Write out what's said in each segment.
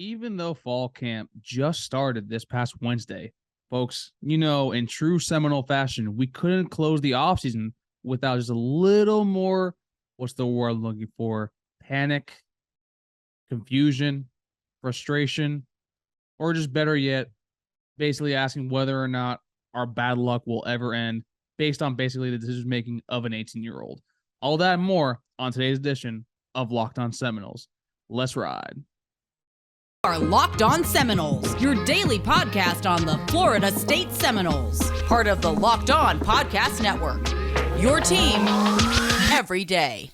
even though fall camp just started this past Wednesday, folks, in true Seminole fashion, we couldn't close the offseason without just a little more, what's the word I'm looking for? Panic, confusion, frustration, or just better yet, basically asking whether or not our bad luck will ever end based on basically the decision making of an 18-year-old. All that and more on today's edition of Locked On Seminoles. Let's ride. Are Locked On Seminoles, your daily podcast on the Florida State Seminoles, part of the Locked On Podcast Network. Your team every day.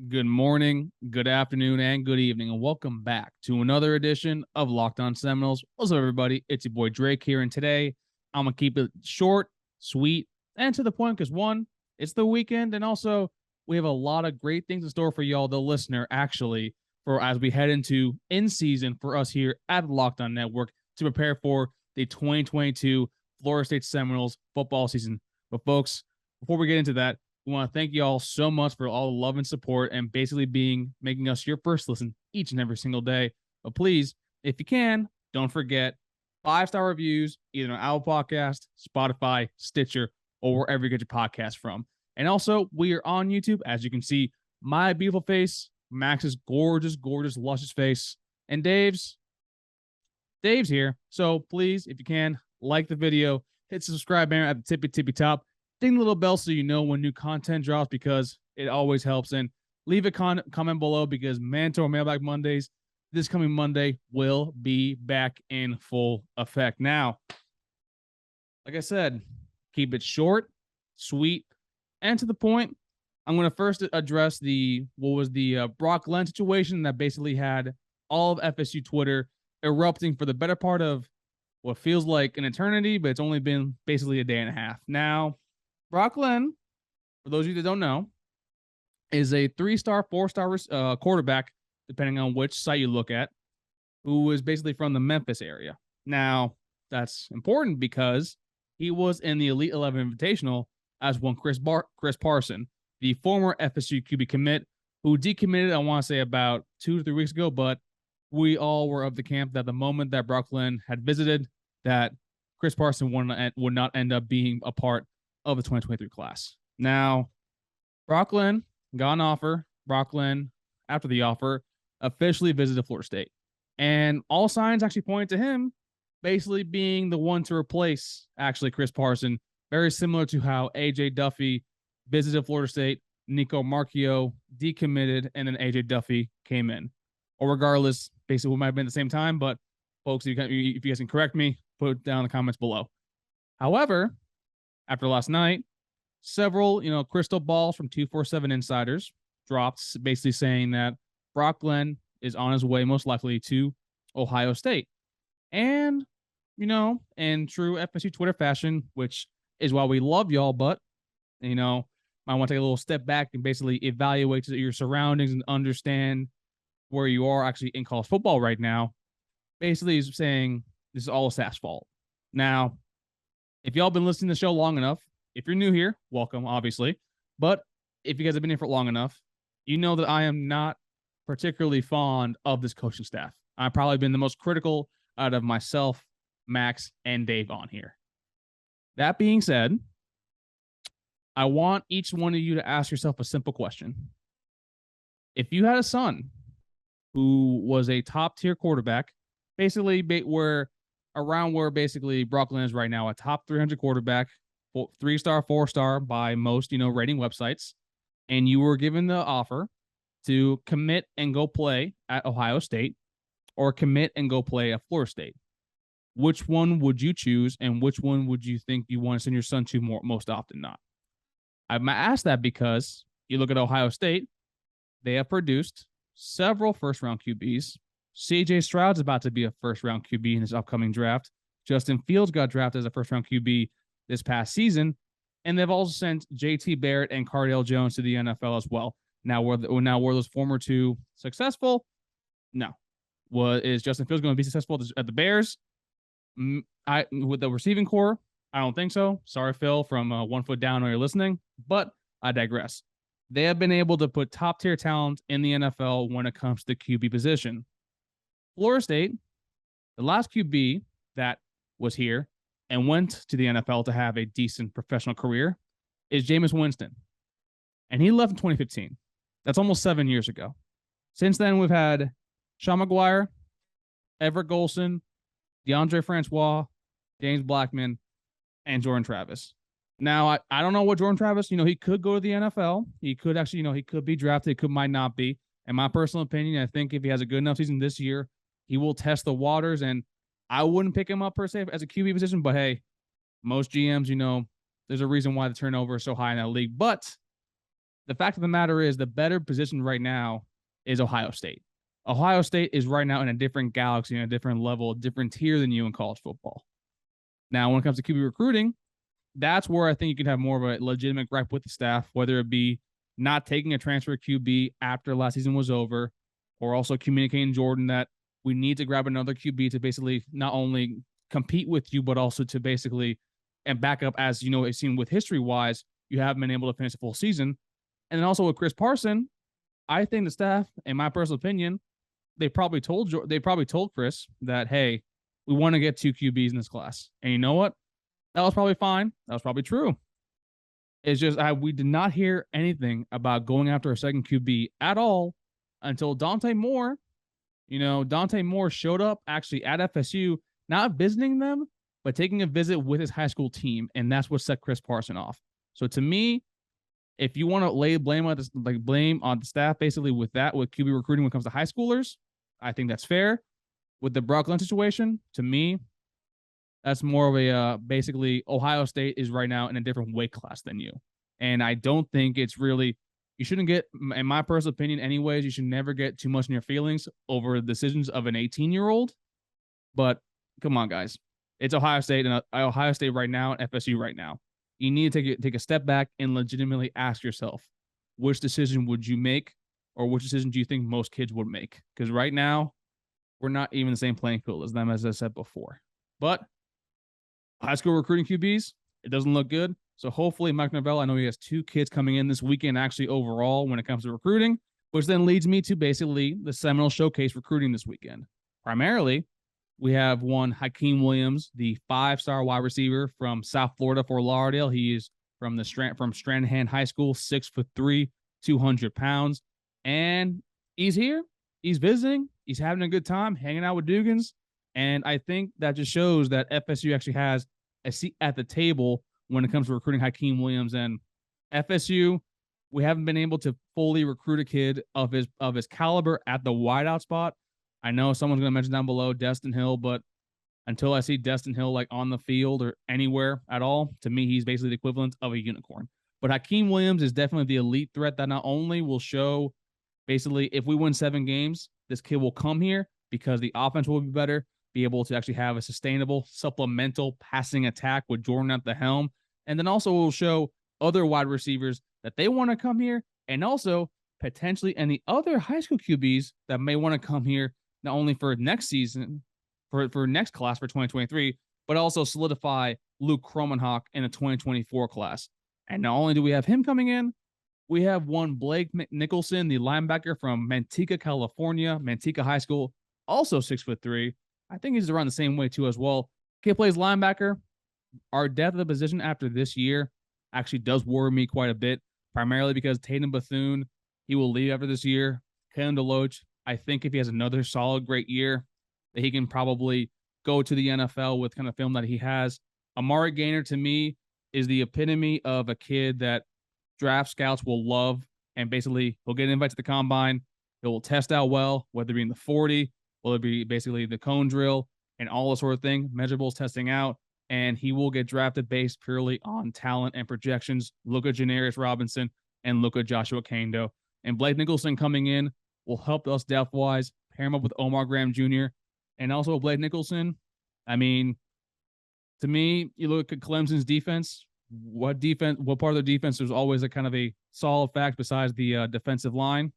Good morning, good afternoon, and good evening, and welcome back to another edition of Locked On Seminoles. What's up, everybody? It's your boy Drake here, and today I'm going to keep it short, sweet, and to the point because, one, it's the weekend, and also we have a lot of great things in store for y'all, the listener, actually, for as we head into in-season for us here at the Locked On Network to prepare for the 2022 Florida State Seminoles football season. But, folks, before we get into that, we want to thank you all so much for all the love and support and basically making us your first listen each and every single day. But please, if you can, don't forget 5-star reviews, either on Apple Podcast, Spotify, Stitcher, or wherever you get your podcast from. And also, we are on YouTube, as you can see, my beautiful face, Max's gorgeous, luscious face, and Dave's here. So please, if you can, like the video, hit the subscribe button at the tippy top. Ding the little bell so you know when new content drops because it always helps. And leave a comment below because Mandatory Mailbag Mondays this coming Monday will be back in full effect. Now, like I said, keep it short, sweet, and to the point. I'm going to first address the Brock Glenn situation that basically had all of FSU Twitter erupting for the better part of what feels like an eternity, but it's only been basically a day and a half. Now, Brock Glenn, for those of you that don't know, is a 3-star, 4-star quarterback, depending on which site you look at, who is basically from the Memphis area. Now, that's important because he was in the Elite 11 Invitational as one Chris Parson, the former FSU QB commit, who decommitted, I want to say, about 2 to 3 weeks ago, but we all were of the camp that the moment that Brock Glenn had visited, that Chris Parson would not end up being a part of the 2023 class. Now, Brock Glenn got an offer. Brock Glenn, after the offer, officially visited Florida State. And all signs actually point to him basically being the one to replace actually Chris Parson, very similar to how AJ Duffy visited Florida State, Nico Marchio decommitted, and then AJ Duffy came in. Or regardless, basically we might have been at the same time, but folks, if you guys can correct me, put it down in the comments below. However, after last night, several, crystal balls from 247 insiders dropped basically saying that Brock Glenn is on his way most likely to Ohio State. And, in true FSU Twitter fashion, which is why we love y'all, but, I want to take a little step back and basically evaluate your surroundings and understand where you are actually in college football right now. Basically, is saying this is all Saf's fault. Now, if y'all been listening to the show long enough, if you're new here, welcome, obviously. But if you guys have been here for long enough, you know that I am not particularly fond of this coaching staff. I've probably been the most critical out of myself, Max, and Dave on here. That being said, I want each one of you to ask yourself a simple question. If you had a son who was a top-tier quarterback, basically where basically Brock Glenn is right now, a top 300 quarterback, 3-star, 4-star by most, rating websites, and you were given the offer to commit and go play at Ohio State or commit and go play at Florida State, which one would you choose and which one would you think you want to send your son to most often not? I'm asked that because you look at Ohio State, they have produced several first-round QBs. C.J. Stroud's about to be a first-round QB in this upcoming draft. Justin Fields got drafted as a first-round QB this past season. And they've also sent J.T. Barrett and Cardale Jones to the NFL as well. Now, were those former two successful? No. Is Justin Fields going to be successful at the Bears? With the receiving core, I don't think so. Sorry, Phil, from 1 Foot Down, when you're listening, but I digress. They have been able to put top tier talent in the NFL when it comes to the QB position. Florida State, the last QB that was here and went to the NFL to have a decent professional career is Jameis Winston. And he left in 2015. That's almost 7 years ago. Since then, we've had Sean McGuire, Everett Golson, DeAndre Francois, James Blackman, and Jordan Travis. Now, I don't know what Jordan Travis, he could go to the NFL. He could actually, he could be drafted. He might not be. In my personal opinion, I think if he has a good enough season this year, he will test the waters. And I wouldn't pick him up per se as a QB position. But hey, most GMs, there's a reason why the turnover is so high in that league. But the fact of the matter is the better position right now is Ohio State. Ohio State is right now in a different galaxy, in a different level, a different tier than you in college football. Now, when it comes to QB recruiting, that's where I think you can have more of a legitimate gripe with the staff, whether it be not taking a transfer QB after last season was over, or also communicating Jordan that we need to grab another QB to basically not only compete with you, but also to basically and back up, as it's seen with history-wise, you haven't been able to finish a full season. And then also with Chris Parson, I think the staff, in my personal opinion, they probably told Chris that, hey, we want to get 2 QBs in this class. And you know what? That was probably fine. That was probably true. It's just we did not hear anything about going after a second QB at all until Dante Moore. Dante Moore showed up actually at FSU, not visiting them, but taking a visit with his high school team, and that's what set Chris Parson off. So to me, if you want to lay blame on the staff, basically with QB recruiting when it comes to high schoolers, I think that's fair. With the Brock Glenn situation, to me, that's more of a basically Ohio State is right now in a different weight class than you. And I don't think it's really, you shouldn't get, in my personal opinion anyways, you should never get too much in your feelings over the decisions of an 18-year-old. But come on, guys. It's Ohio State, and Ohio State right now and FSU right now. You need to take a step back and legitimately ask yourself, which decision would you make, or which decision do you think most kids would make? Because right now, we're not even the same playing field as them, as I said before. But high school recruiting QBs, it doesn't look good. So hopefully Mike Norvell, I know he has 2 kids coming in this weekend actually overall when it comes to recruiting, which then leads me to basically the Seminole Showcase recruiting this weekend. Primarily, we have one Hykeem Williams, the 5-star wide receiver from South Florida, Fort Lauderdale. He is from Stranahan High School, 6'3", 200 pounds. And he's here. He's visiting. He's having a good time hanging out with Dugans. And I think that just shows that FSU actually has a seat at the table when it comes to recruiting Hykeem Williams. And FSU, we haven't been able to fully recruit a kid of his caliber at the wideout spot. I know someone's going to mention down below Destin Hill, but until I see Destin Hill like on the field or anywhere at all, to me, he's basically the equivalent of a unicorn. But Hykeem Williams is definitely the elite threat that not only will show basically if we win 7 games, this kid will come here because the offense will be better, be able to actually have a sustainable supplemental passing attack with Jordan at the helm. And then also will show other wide receivers that they want to come here, and also potentially any other high school QBs that may want to come here, not only for next season, for next class for 2023, but also solidify Luke Kromenhoek in the 2024 class. And not only do we have him coming in, we have one Blake Nichelson, the linebacker from Manteca, California, Manteca High School, also 6'3". I think he's around the same way too as well. Kid plays linebacker. Our depth of the position after this year actually does worry me quite a bit, primarily because Tatum Bethune, he will leave after this year. Kalen DeLoach, I think if he has another solid, great year, that he can probably go to the NFL with kind of film that he has. Amari Gaynor, to me, is the epitome of a kid that draft scouts will love, and basically he'll get an invite to the combine. He'll test out well, whether it be in the 40, whether it be basically the cone drill and all the sort of thing, measurables testing out, and he will get drafted based purely on talent and projections. Look at Janarius Robinson and look at Joshua Kando. And Blake Nicholson coming in will help us depth-wise, pair him up with Omar Graham Jr. And also Blake Nicholson. I mean, to me, you look at Clemson's defense. What part of their defense was always a kind of a solid fact besides the defensive line?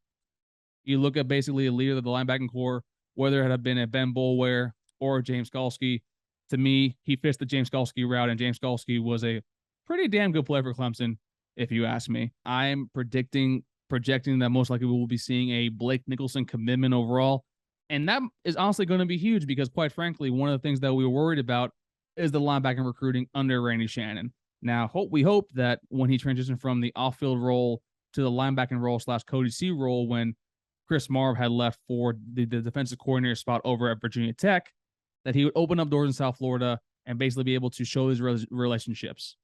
You look at basically a leader of the linebacking core, whether it had been a Ben Boulware or James Skalski. To me, he fits the James Skalski route, and James Skalski was a pretty damn good player for Clemson, if you ask me. I'm projecting that most likely we will be seeing a Blake Nichelson commitment overall. And that is honestly going to be huge because, quite frankly, one of the things that we were worried about is the linebacker recruiting under Randy Shannon. Now, we hope that when he transitioned from the off-field role to the linebacking role / Cody C role when Chris Marv had left for the defensive coordinator spot over at Virginia Tech, that he would open up doors in South Florida and basically be able to show his relationships.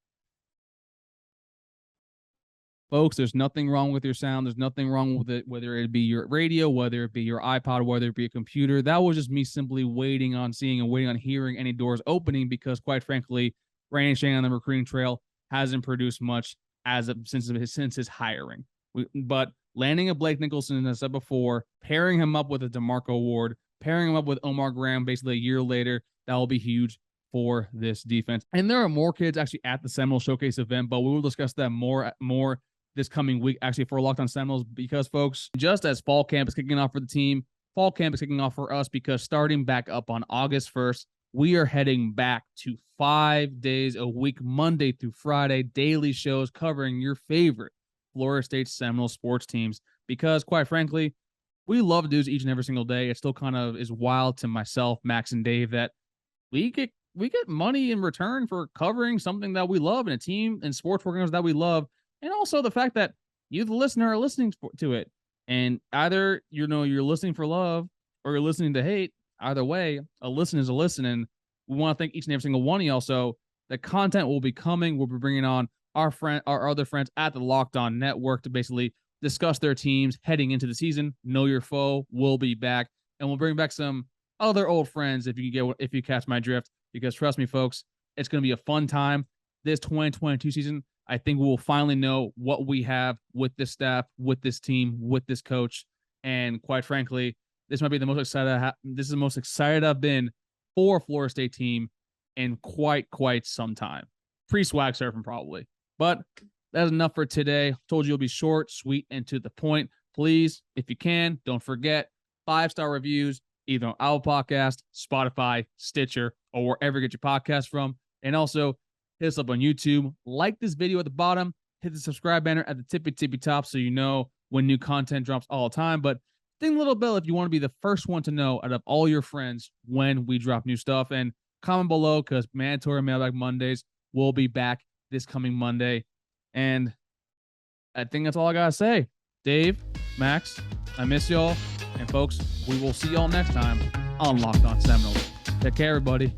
Folks, there's nothing wrong with your sound. There's nothing wrong with it, whether it be your radio, whether it be your iPod, whether it be a computer. That was just me simply waiting on seeing and waiting on hearing any doors opening because, quite frankly, Randy Shannon on the recruiting trail hasn't produced much since his hiring. But landing a Blake Nichelson, as I said before, pairing him up with a DeMarco Ward, pairing him up with Omar Graham basically a year later, that will be huge for this defense. And there are more kids actually at the Seminole Showcase event, but we will discuss that more this coming week, actually, for Locked On Seminoles, because, folks, just as fall camp is kicking off for the team, fall camp is kicking off for us because starting back up on August 1st, we are heading back to 5 days a week, Monday through Friday, daily shows covering your favorite Florida State Seminole sports teams because, quite frankly, we love to do this each and every single day. It still kind of is wild to myself, Max, and Dave that we get money in return for covering something that we love and a team and sports programs that we love. And also the fact that you, the listener, are listening to it. And either, you're listening for love or you're listening to hate. Either way, a listen is a listen. And we want to thank each and every single one of y'all. So the content will be coming. We'll be bringing on our other friends at the Locked On Network to basically discuss their teams heading into the season. Know Your Foe will be back. And we'll bring back some other old friends if you catch my drift. Because trust me, folks, it's going to be a fun time. This 2022 season, I think we will finally know what we have with this staff, with this team, with this coach. And quite frankly, this might be the most excited. This is the most excited I've been for a Florida State team in quite some time. Pre-swag surfing probably. But that's enough for today. Told you it'll be short, sweet, and to the point. Please, if you can, don't forget 5-star reviews, either on Apple Podcast, Spotify, Stitcher, or wherever you get your podcast from. And also, hit us up on YouTube. Like this video at the bottom. Hit the subscribe banner at the tippy top so you know when new content drops all the time. But ding the little bell if you want to be the first one to know out of all your friends when we drop new stuff. And comment below because mandatory Mailbag Mondays will be back this coming Monday. And I think that's all I got to say. Dave, Max, I miss y'all. And folks, we will see y'all next time on Locked On Seminoles. Take care, everybody.